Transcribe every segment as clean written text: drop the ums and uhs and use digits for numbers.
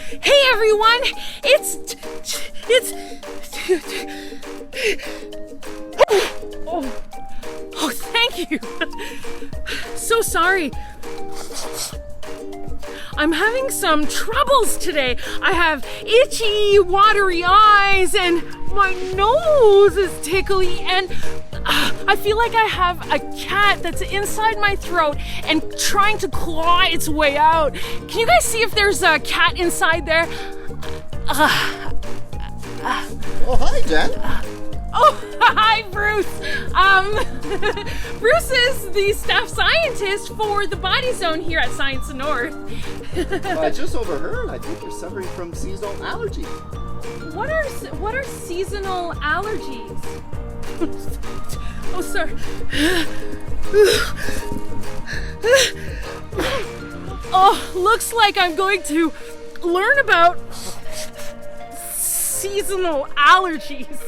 Hey everyone, it's oh, thank you. So sorry. I'm having some troubles today. I have itchy, watery eyes and my nose is tickly and I feel like I have a cat that's inside my throat and trying to claw its way out. Can you guys see if there's a cat inside there? Oh, hi, Jen. Oh, hi, Bruce. Bruce is the staff scientist for the Body Zone here at Science North. I just overheard. I think you're suffering from seasonal allergies. What are seasonal allergies? Oh, sorry. Oh, looks like I'm going to learn about seasonal allergies.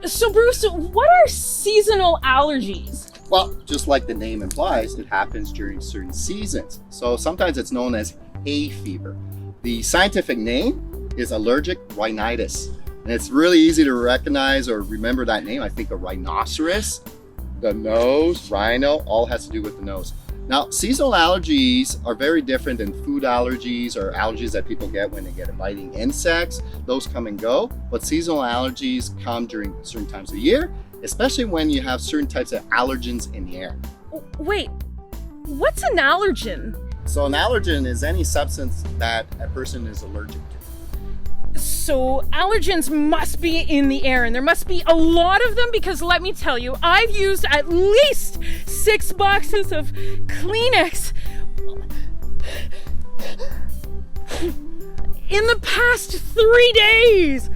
So Bruce, what are seasonal allergies? Well, just like the name implies, it happens during certain seasons. So sometimes it's known as hay fever. The scientific name is allergic rhinitis. And it's really easy to recognize or remember that name. I think a rhinoceros, the nose, rhino, all has to do with the nose. Now, seasonal allergies are very different than food allergies or allergies that people get when they get biting insects. Those come and go, but seasonal allergies come during certain times of year, especially when you have certain types of allergens in the air. Wait, what's an allergen? So an allergen is any substance that a person is allergic to. So allergens must be in the air, and there must be a lot of them because let me tell you, I've used at least 6 boxes of Kleenex in the past 3 days.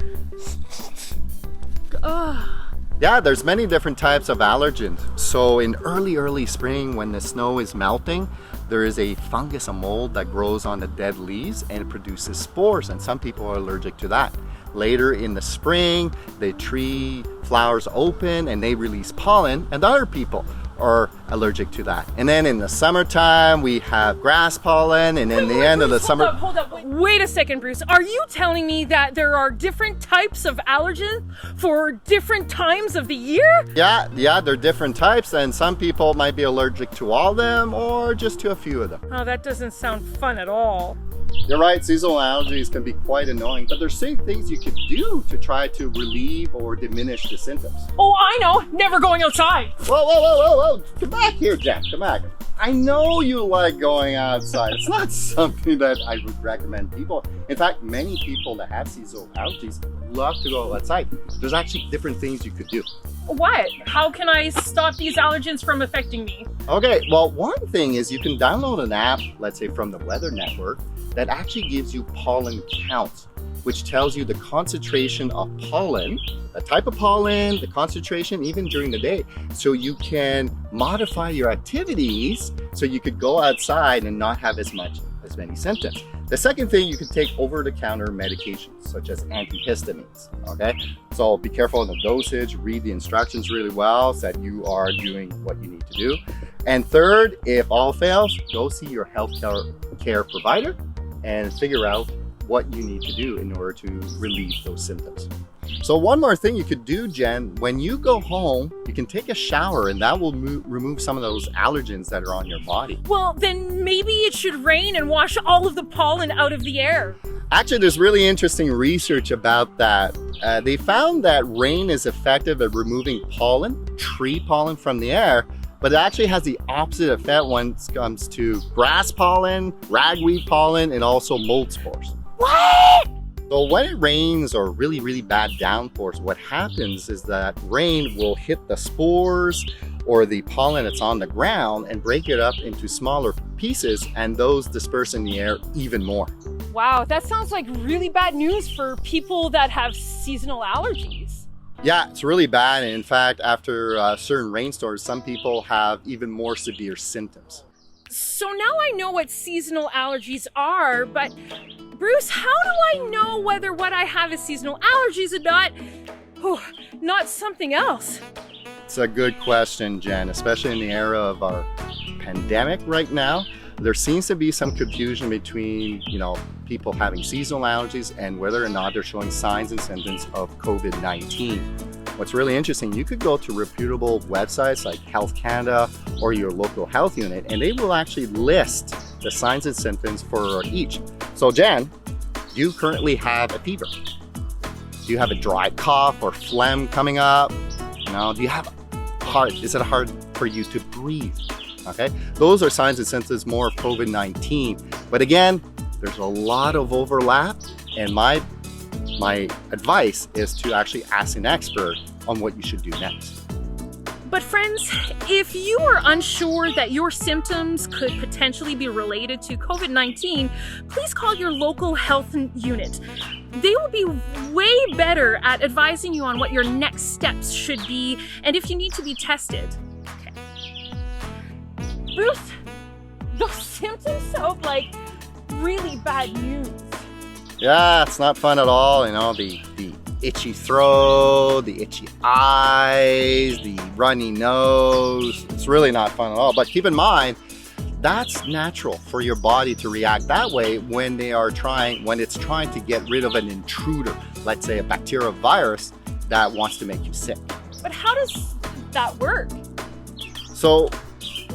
Yeah, there's many different types of allergens. So in early spring when the snow is melting, there is a fungus, a mold that grows on the dead leaves and it produces spores, and some people are allergic to that. Later in the spring, the tree flowers open and they release pollen, and other people are allergic to that. And then in the summertime, we have grass pollen, and in the end of the summer... Hold up. Wait a second, Bruce. Are you telling me that there are different types of allergens for different times of the year? Yeah, they're different types, and some people might be allergic to all of them or just to a few of them. Oh, that doesn't sound fun at all. You're right, seasonal allergies can be quite annoying, but there's certain things you could do to try to relieve or diminish the symptoms. Oh, I know, never going outside. Whoa, come back here, Jack, come back. I know you like going outside. It's not something that I would recommend people. In fact, many people that have seasonal allergies love to go outside. There's actually different things you could do. What? How can I stop these allergens from affecting me? Okay, well, one thing is you can download an app, let's say from the Weather Network, that actually gives you pollen counts, which tells you the concentration of pollen, the type of pollen, the concentration, even during the day. So you can modify your activities so you could go outside and not have as many symptoms. The second thing, you can take over-the-counter medications such as antihistamines, okay? So be careful of the dosage, read the instructions really well so that you are doing what you need to do. And third, if all fails, go see your healthcare provider and figure out what you need to do in order to relieve those symptoms. So one more thing you could do, Jen, when you go home, you can take a shower and that will remove some of those allergens that are on your body. Well, then maybe it should rain and wash all of the pollen out of the air. Actually, there's really interesting research about that. They found that rain is effective at removing pollen, tree pollen from the air, but it actually has the opposite effect when it comes to grass pollen, ragweed pollen, and also mold spores. What? So when it rains or really bad downpours, what happens is that rain will hit the spores or the pollen that's on the ground and break it up into smaller pieces, and those disperse in the air even more. Wow, that sounds like really bad news for people that have seasonal allergies. Yeah, it's really bad. And in fact, after certain rainstorms, some people have even more severe symptoms. So now I know what seasonal allergies are, but Bruce, how do I know whether what I have is seasonal allergies or not something else? That's a good question, Jen, especially in the era of our pandemic right now. There seems to be some confusion between, people having seasonal allergies and whether or not they're showing signs and symptoms of COVID-19. What's really interesting, you could go to reputable websites like Health Canada or your local health unit, and they will actually list the signs and symptoms for each. So Jen, do you currently have a fever? Do you have a dry cough or phlegm coming up? Do you have is it hard for you to breathe? Okay, those are signs and symptoms more of COVID-19. But again, there's a lot of overlap, and my advice is to actually ask an expert on what you should do next. But friends, if you are unsure that your symptoms could potentially be related to COVID-19, please call your local health unit. They will be way better at advising you on what your next steps should be and if you need to be tested. Okay. Bruce, those symptoms sound like really bad news. Yeah, it's not fun at all. The itchy throat, the itchy eyes, the runny nose. It's really not fun at all. But keep in mind, that's natural for your body to react that way when it's trying to get rid of an intruder, let's say a bacteria or virus that wants to make you sick. But how does that work? So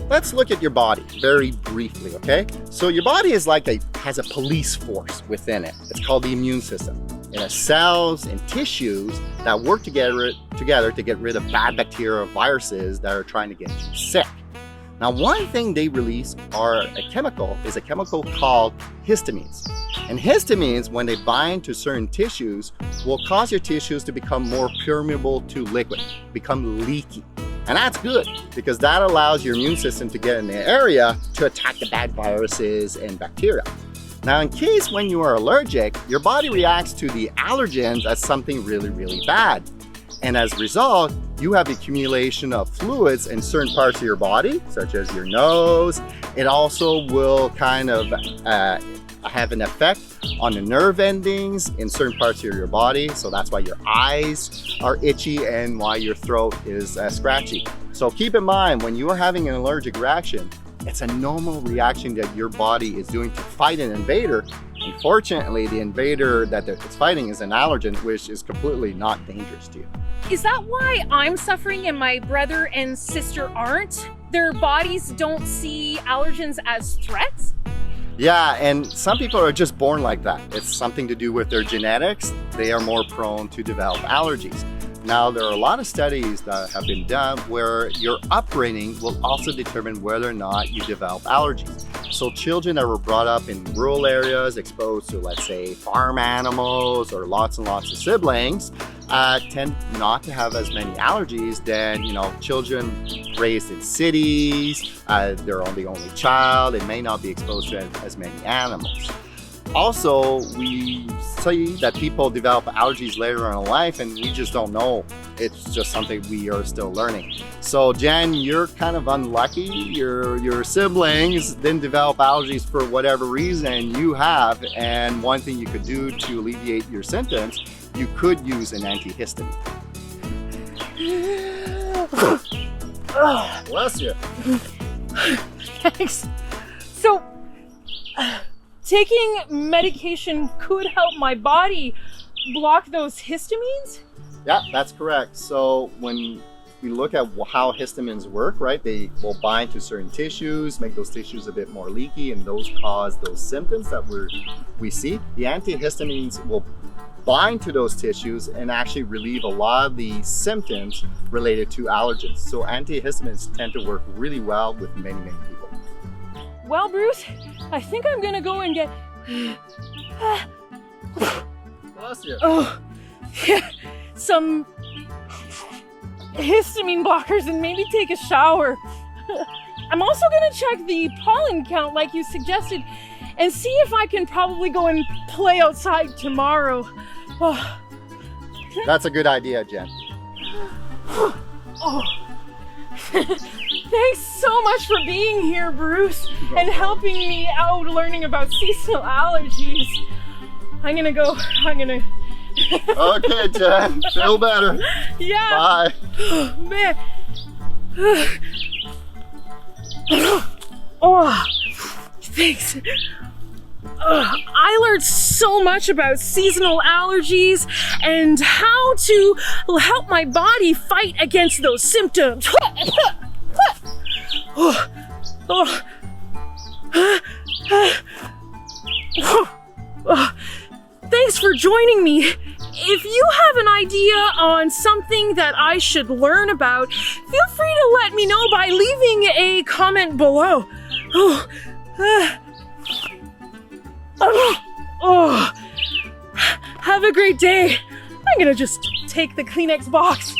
let's look at your body very briefly, okay? So your body has a police force within it. It's called the immune system. It has cells and tissues that work together to get rid of bad bacteria or viruses that are trying to get you sick. Now, one thing they release is a chemical called histamines. And histamines, when they bind to certain tissues, will cause your tissues to become more permeable to liquid, become leaky. And that's good because that allows your immune system to get in the area to attack the bad viruses and bacteria. Now, in case when you are allergic, your body reacts to the allergens as something really, really bad. And as a result, you have the accumulation of fluids in certain parts of your body, such as your nose. It also will kind of have an effect on the nerve endings in certain parts of your body. So that's why your eyes are itchy and why your throat is scratchy. So keep in mind, when you are having an allergic reaction, it's a normal reaction that your body is doing to fight an invader. Unfortunately, the invader that it's fighting is an allergen, which is completely not dangerous to you. Is that why I'm suffering and my brother and sister aren't? Their bodies don't see allergens as threats? Yeah, and some people are just born like that. It's something to do with their genetics. They are more prone to develop allergies. Now, there are a lot of studies that have been done where your upbringing will also determine whether or not you develop allergies. So children that were brought up in rural areas, exposed to, let's say, farm animals or lots and lots of siblings, tend not to have as many allergies than, children raised in cities. They're the only child. They may not be exposed to as many animals. Also, we see that people develop allergies later on in life and we just don't know. It's just something we are still learning. So Jen, you're kind of unlucky. Your siblings didn't develop allergies for whatever reason you have. And one thing you could do to alleviate your symptoms, you could use an antihistamine. Bless you. Thanks. So, taking medication could help my body block those histamines? Yeah, that's correct. So when we look at how histamines work, right, they will bind to certain tissues, make those tissues a bit more leaky, and those cause those symptoms that we see. The antihistamines will bind to those tissues and actually relieve a lot of the symptoms related to allergens. So antihistamines tend to work really well with many, many people. Well, Bruce, I think I'm gonna go and get Bless you. Some histamine blockers and maybe take a shower. I'm also gonna check the pollen count like you suggested and see if I can probably go and play outside tomorrow. That's a good idea, Jen. Thanks so much for being here, Bruce, and helping me out learning about seasonal allergies. I'm gonna go. Okay, Jen. Feel better. Yeah. Bye. Man, Oh, thanks. I learned so much about seasonal allergies and how to help my body fight against those symptoms. Thanks for joining me. If you have an idea on something that I should learn about, feel free to let me know by leaving a comment below. Have a great day. I'm gonna just take the Kleenex box.